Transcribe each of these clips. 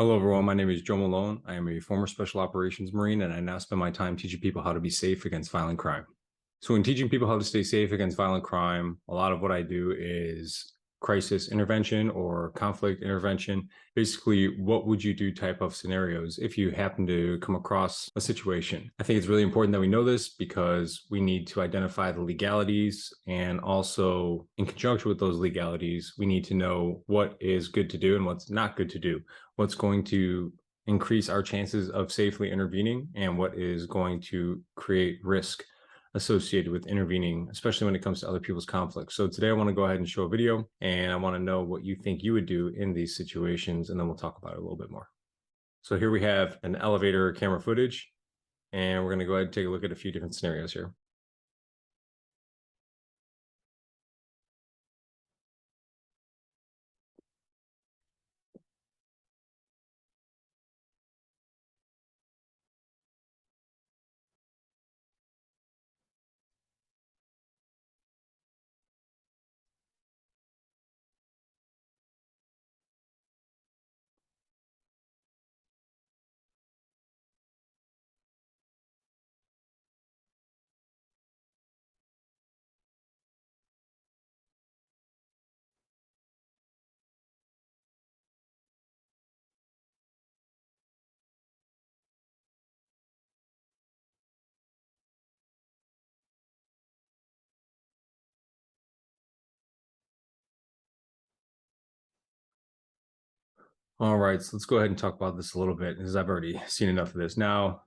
Hello, everyone. My name is Joe Malone. I am a former Special Operations Marine, and I now spend my time teaching people how to be safe against violent crime. So in teaching people how to stay safe against violent crime, a lot of what I do is crisis intervention or conflict intervention. Basically, what would you do type of scenarios if you happen to come across a situation. I think it's really important that we know this because we need to identify the legalities, and also in conjunction with those legalities, we need to know what is good to do and what's not good to do, what's going to increase our chances of safely intervening, and what is going to create risk associated with intervening, especially when it comes to other people's conflicts. So today I want to go ahead and show a video, and I want to know what you think you would do in these situations, and then we'll talk about it a little bit more. So here we have an elevator camera footage, and we're going to go ahead and take a look at a few different scenarios here. All right, so let's go ahead and talk about this a little bit, because I've already seen enough of this. Now,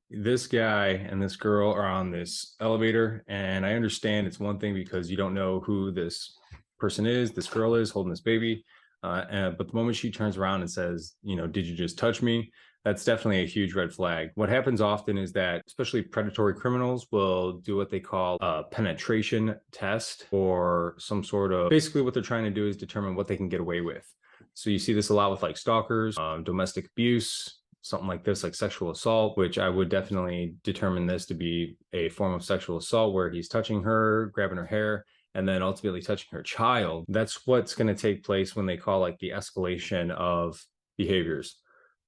this guy and this girl are on this elevator, and I understand it's one thing because you don't know who this person is, this girl is holding this baby. But the moment she turns around and says, did you just touch me? That's definitely a huge red flag. What happens often is that, especially predatory criminals, will do what they call a penetration test, or some sort of, basically what they're trying to do is determine what they can get away with. So you see this a lot with like stalkers, domestic abuse, something like this, like sexual assault, which I would definitely determine this to be a form of sexual assault, where he's touching her, grabbing her hair, and then ultimately touching her child. That's what's going to take place when they call like the escalation of behaviors.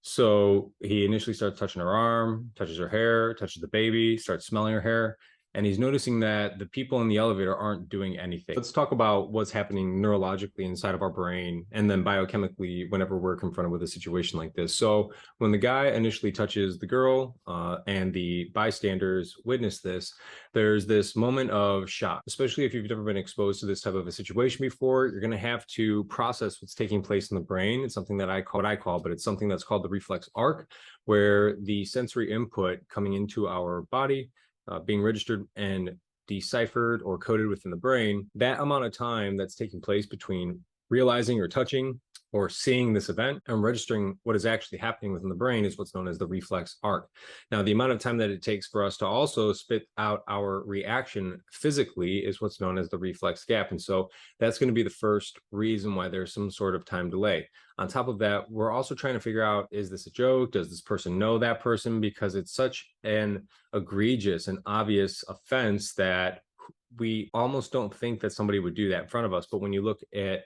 So he initially starts touching her arm, touches her hair, touches the baby, starts smelling her hair, and he's noticing that the people in the elevator aren't doing anything. Let's talk about what's happening neurologically inside of our brain, and then biochemically whenever we're confronted with a situation like this. So when the guy initially touches the girl, and the bystanders witness this, there's this moment of shock. Especially if you've never been exposed to this type of a situation before, you're going to have to process what's taking place in the brain. It's something that I call, but it's something that's called the reflex arc, where the sensory input coming into our body, being registered and deciphered or coded within the brain, that amount of time that's taking place between realizing or touching or seeing this event and registering what is actually happening within the brain is what's known as the reflex arc. Now, the amount of time that it takes for us to also spit out our reaction physically is what's known as the reflex gap. And so that's going to be the first reason why there's some sort of time delay. On top of that, we're also trying to figure out, is this a joke? Does this person know that person? Because it's such an egregious and obvious offense that we almost don't think that somebody would do that in front of us. But when you look at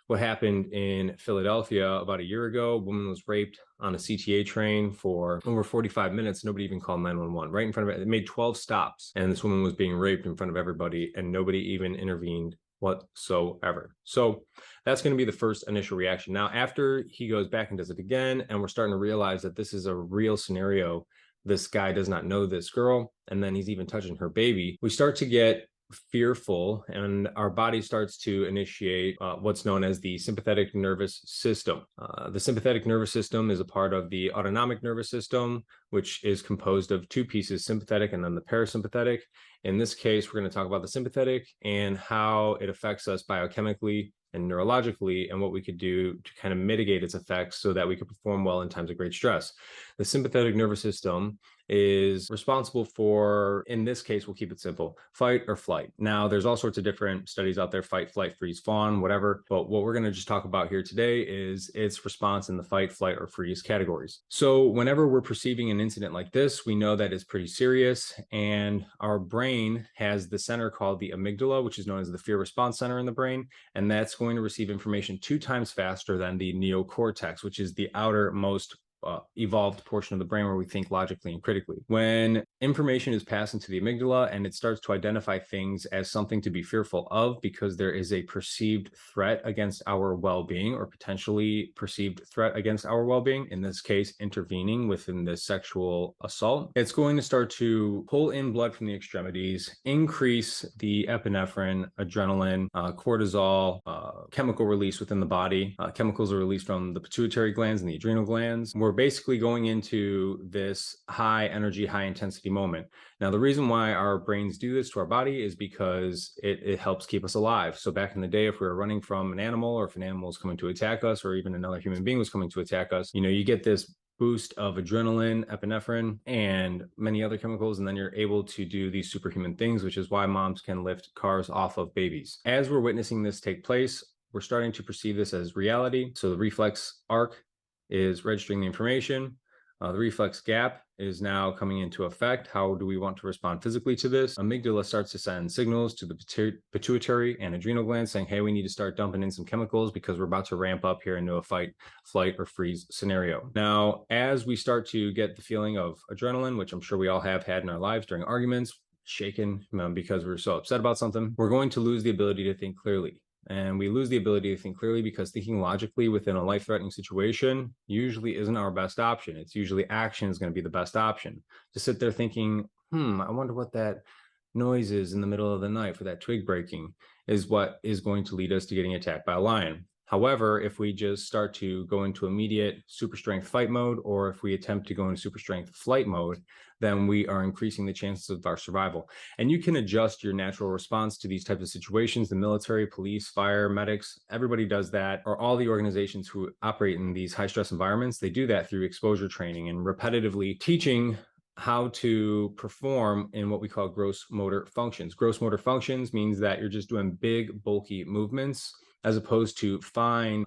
what happened in Philadelphia about a year ago, a woman was raped on a CTA train for over 45 minutes. Nobody even called 911 right in front of it. It made 12 stops, and this woman was being raped in front of everybody, and nobody even intervened whatsoever. So that's going to be the first initial reaction. Now, after he goes back and does it again, and we're starting to realize that this is a real scenario, this guy does not know this girl, and then he's even touching her baby, we start to get fearful, and our body starts to initiate what's known as the sympathetic nervous system. The sympathetic nervous system is a part of the autonomic nervous system, which is composed of two pieces, sympathetic and then the parasympathetic. In this case, we're going to talk about the sympathetic and how it affects us biochemically and neurologically, and what we could do to kind of mitigate its effects so that we could perform well in times of great stress. The sympathetic nervous system is responsible for, in this case, we'll keep it simple, fight or flight. Now, there's all sorts of different studies out there, fight, flight, freeze, fawn, whatever. But what we're going to just talk about here today is its response in the fight, flight, or freeze categories. So whenever we're perceiving an incident like this, we know that it's pretty serious, and our brain has the center called the amygdala, which is known as the fear response center in the brain, and that's going to receive information 2 times faster than the neocortex, which is the outermost evolved portion of the brain where we think logically and critically. When information is passed into the amygdala and it starts to identify things as something to be fearful of because there is a perceived threat against our well-being, or potentially perceived threat against our well-being, in this case, intervening within the sexual assault, it's going to start to pull in blood from the extremities, increase the epinephrine, adrenaline, cortisol, chemical release within the body. Chemicals are released from the pituitary glands and the adrenal glands. We're basically going into this high energy, high intensity moment. Now, the reason why our brains do this to our body is because it helps keep us alive. So back in the day, if we were running from an animal, or if an animal was coming to attack us, or even another human being was coming to attack us, you get this boost of adrenaline, epinephrine, and many other chemicals, and then you're able to do these superhuman things, which is why moms can lift cars off of babies. As we're witnessing this take place, we're starting to perceive this as reality. So the reflex arc is registering the information. The reflex gap is now coming into effect. How do we want to respond physically to this? Amygdala starts to send signals to the pituitary and adrenal glands saying, hey, we need to start dumping in some chemicals because we're about to ramp up here into a fight, flight, or freeze scenario. Now, as we start to get the feeling of adrenaline, which I'm sure we all have had in our lives during arguments, shaken because we're so upset about something, we're going to lose the ability to think clearly. And we lose the ability to think clearly because thinking logically within a life-threatening situation usually isn't our best option. It's usually action is going to be the best option. To sit there thinking, I wonder what that noise is in the middle of the night for that twig breaking, is what is going to lead us to getting attacked by a lion. However, if we just start to go into immediate super strength fight mode, or if we attempt to go into super strength flight mode, then we are increasing the chances of our survival. And you can adjust your natural response to these types of situations. The military, police, fire, medics, everybody does that, or all the organizations who operate in these high stress environments, they do that through exposure training and repetitively teaching how to perform in what we call gross motor functions. Gross motor functions means that you're just doing big, bulky movements as opposed to fine,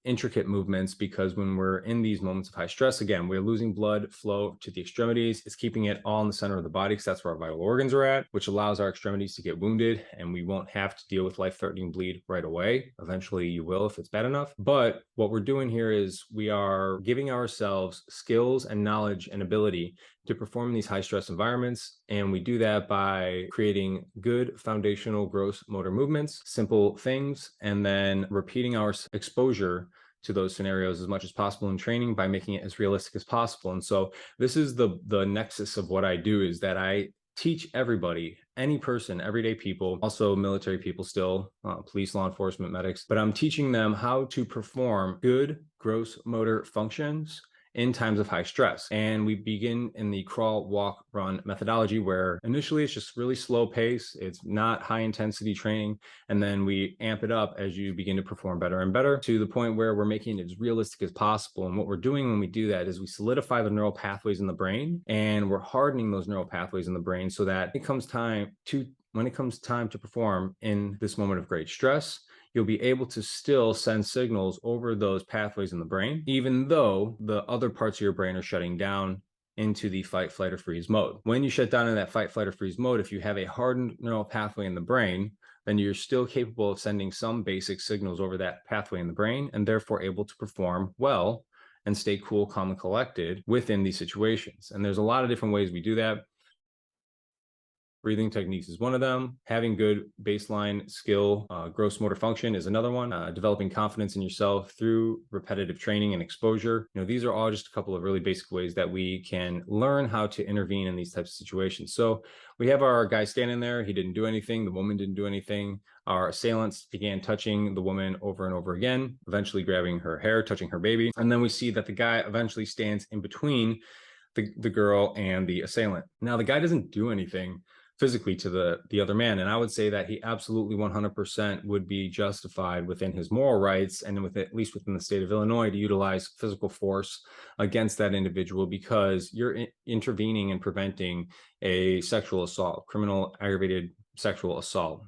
intricate movements, because when we're in these moments of high stress, again, we're losing blood flow to the extremities. It's keeping it all in the center of the body because that's where our vital organs are at, which allows our extremities to get wounded, and we won't have to deal with life-threatening bleed right away. Eventually you will if it's bad enough. But what we're doing here is we are giving ourselves skills and knowledge and ability to perform in these high stress environments. And we do that by creating good foundational gross motor movements, simple things, and then repeating our exposure to those scenarios as much as possible in training by making it as realistic as possible. And so this is the nexus of what I do, is that I teach everybody, any person, everyday people, also military people still, police, law enforcement, medics, but I'm teaching them how to perform good gross motor functions in times of high stress. And we begin in the crawl, walk, run methodology, where initially it's just really slow pace. It's not high intensity training. And then we amp it up as you begin to perform better and better, to the point where we're making it as realistic as possible. And what we're doing when we do that is we solidify the neural pathways in the brain, and we're hardening those neural pathways in the brain so that when it comes time to perform in this moment of great stress, you'll be able to still send signals over those pathways in the brain, even though the other parts of your brain are shutting down into the fight, flight, or freeze mode. When you shut down in that fight, flight, or freeze mode, if you have a hardened neural pathway in the brain, then you're still capable of sending some basic signals over that pathway in the brain, and therefore able to perform well and stay cool, calm, and collected within these situations. And there's a lot of different ways we do that. Breathing techniques is one of them. Having good baseline skill, gross motor function is another one. Developing confidence in yourself through repetitive training and exposure. These are all just a couple of really basic ways that we can learn how to intervene in these types of situations. So we have our guy standing there. He didn't do anything. The woman didn't do anything. Our assailants began touching the woman over and over again, eventually grabbing her hair, touching her baby. And then we see that the guy eventually stands in between the girl and the assailant. Now, the guy doesn't do anything physically to the other man. And I would say that he absolutely 100% would be justified within his moral rights and with at least within the state of Illinois to utilize physical force against that individual, because you're intervening and preventing a sexual assault, criminal aggravated sexual assault.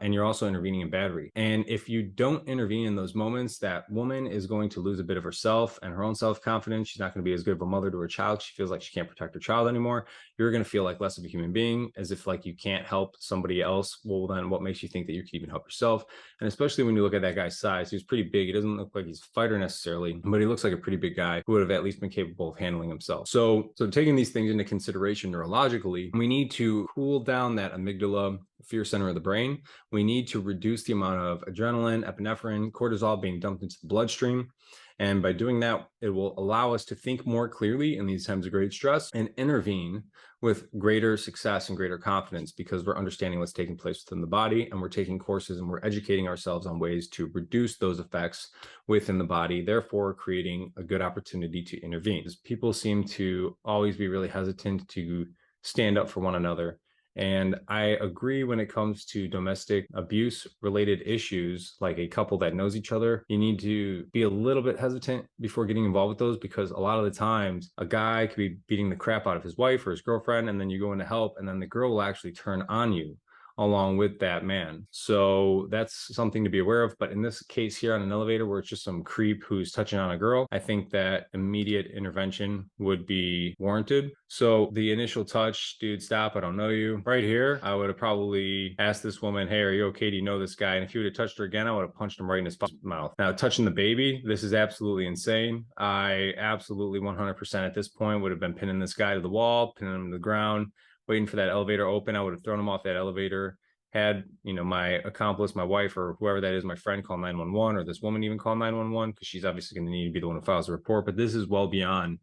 And you're also intervening in battery. And if you don't intervene in those moments, that woman is going to lose a bit of herself and her own self-confidence. She's not going to be as good of a mother to her child. She feels like she can't protect her child anymore. You're going to feel like less of a human being, as if like you can't help somebody else. Well, then what makes you think that you can even help yourself? And especially when you look at that guy's size, he was pretty big. He doesn't look like he's a fighter necessarily, but he looks like a pretty big guy who would have at least been capable of handling himself. So taking these things into consideration neurologically, we need to cool down that amygdala, fear center of the brain. We need to reduce the amount of adrenaline, epinephrine, cortisol being dumped into the bloodstream. And by doing that, it will allow us to think more clearly in these times of great stress and intervene with greater success and greater confidence, because we're understanding what's taking place within the body, and we're taking courses and we're educating ourselves on ways to reduce those effects within the body, therefore creating a good opportunity to intervene. People seem to always be really hesitant to stand up for one another. And I agree when it comes to domestic abuse related issues, like a couple that knows each other, you need to be a little bit hesitant before getting involved with those, because a lot of the times a guy could be beating the crap out of his wife or his girlfriend, and then you go in to help, and then the girl will actually turn on you along with that man. So that's something to be aware of. But in this case here on an elevator where it's just some creep who's touching on a girl, I think that immediate intervention would be warranted. So the initial touch, dude, stop, I don't know you. Right here, I would have probably asked this woman, hey, are you okay? Do you know this guy? And if he would have touched her again, I would have punched him right in his mouth. Now, touching the baby, this is absolutely insane. I absolutely 100% at this point would have been pinning this guy to the wall, pinning him to the ground, waiting for that elevator open. I would have thrown him off that elevator, had, my accomplice, my wife, or whoever that is, my friend, call 911, or this woman even call 911, because she's obviously going to need to be the one who files the report. But this is well beyond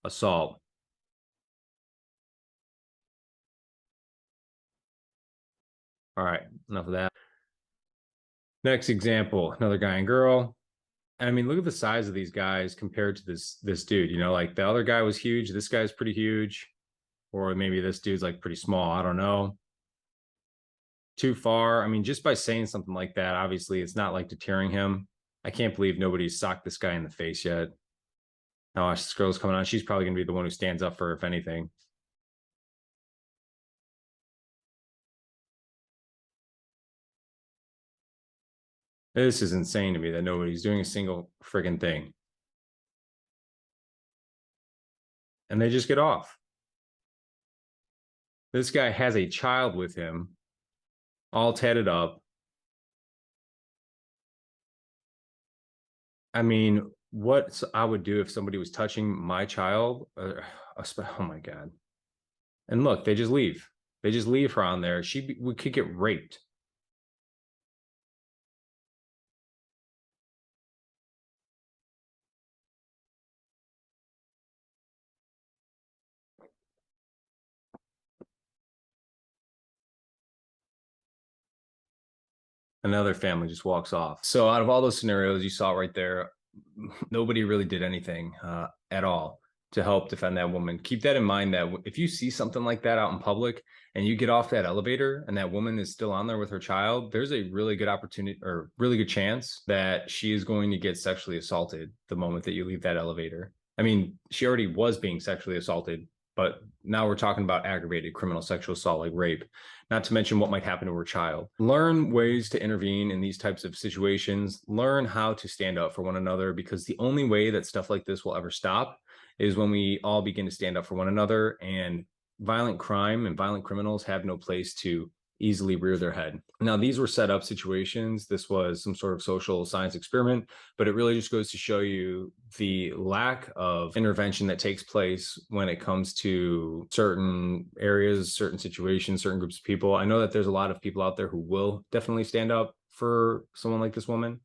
assault. All right, enough of that. Next example, another guy and girl. I mean, look at the size of these guys compared to this dude. Like the other guy was huge. This guy's pretty huge. Or maybe this dude's like pretty small. I don't know. Too far. I mean, just by saying something like that, obviously it's not like deterring him. I can't believe nobody's socked this guy in the face yet. Now watch, this girl's coming on. She's probably gonna be the one who stands up for her, if anything. This is insane to me that nobody's doing a single friggin' thing. And they just get off. This guy has a child with him, all tatted up. I mean, what I would do if somebody was touching my child, oh my God. And look, they just leave. They just leave her on there. We could get raped. Another family just walks off. So out of all those scenarios you saw right there, nobody really did anything at all to help defend that woman. Keep that in mind, that if you see something like that out in public and you get off that elevator and that woman is still on there with her child, there's a really good opportunity or really good chance that she is going to get sexually assaulted the moment that you leave that elevator. I mean, she already was being sexually assaulted, but now we're talking about aggravated criminal sexual assault, like rape, not to mention what might happen to her child. Learn ways to intervene in these types of situations. Learn how to stand up for one another, because the only way that stuff like this will ever stop is when we all begin to stand up for one another, and violent crime and violent criminals have no place to easily rear their head. Now, these were set up situations. This was some sort of social science experiment, but it really just goes to show you the lack of intervention that takes place when it comes to certain areas, certain situations, certain groups of people. I know that there's a lot of people out there who will definitely stand up for someone like this woman,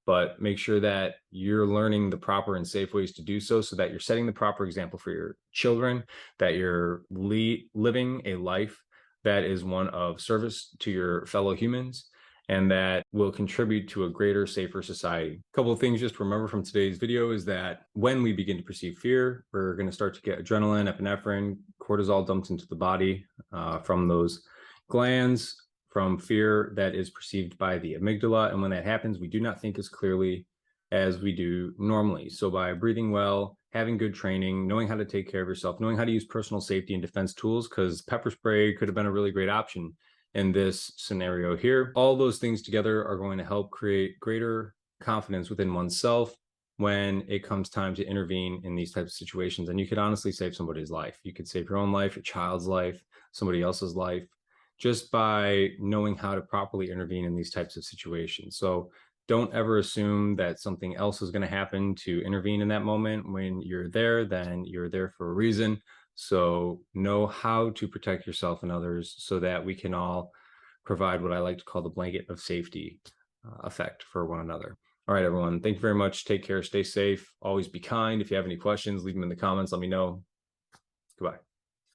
but make sure that you're learning the proper and safe ways to do so, so that you're setting the proper example for your children, that you're living a life that is one of service to your fellow humans, and that will contribute to a greater, safer society. A couple of things just to remember from today's video is that when we begin to perceive fear, we're going to start to get adrenaline, epinephrine, cortisol dumped into the body from those glands from fear that is perceived by the amygdala. And when that happens, we do not think as clearly as we do normally. So by breathing well, having good training, knowing how to take care of yourself, knowing how to use personal safety and defense tools, because pepper spray could have been a really great option in this scenario here. All those things together are going to help create greater confidence within oneself when it comes time to intervene in these types of situations. And you could honestly save somebody's life. You could save your own life, your child's life, somebody else's life, just by knowing how to properly intervene in these types of situations. So don't ever assume that something else is going to happen to intervene in that moment. When you're there, then you're there for a reason. So know how to protect yourself and others so that we can all provide what I like to call the blanket of safety effect for one another. All right, everyone. Thank you very much. Take care. Stay safe. Always be kind. If you have any questions, leave them in the comments. Let me know. Goodbye.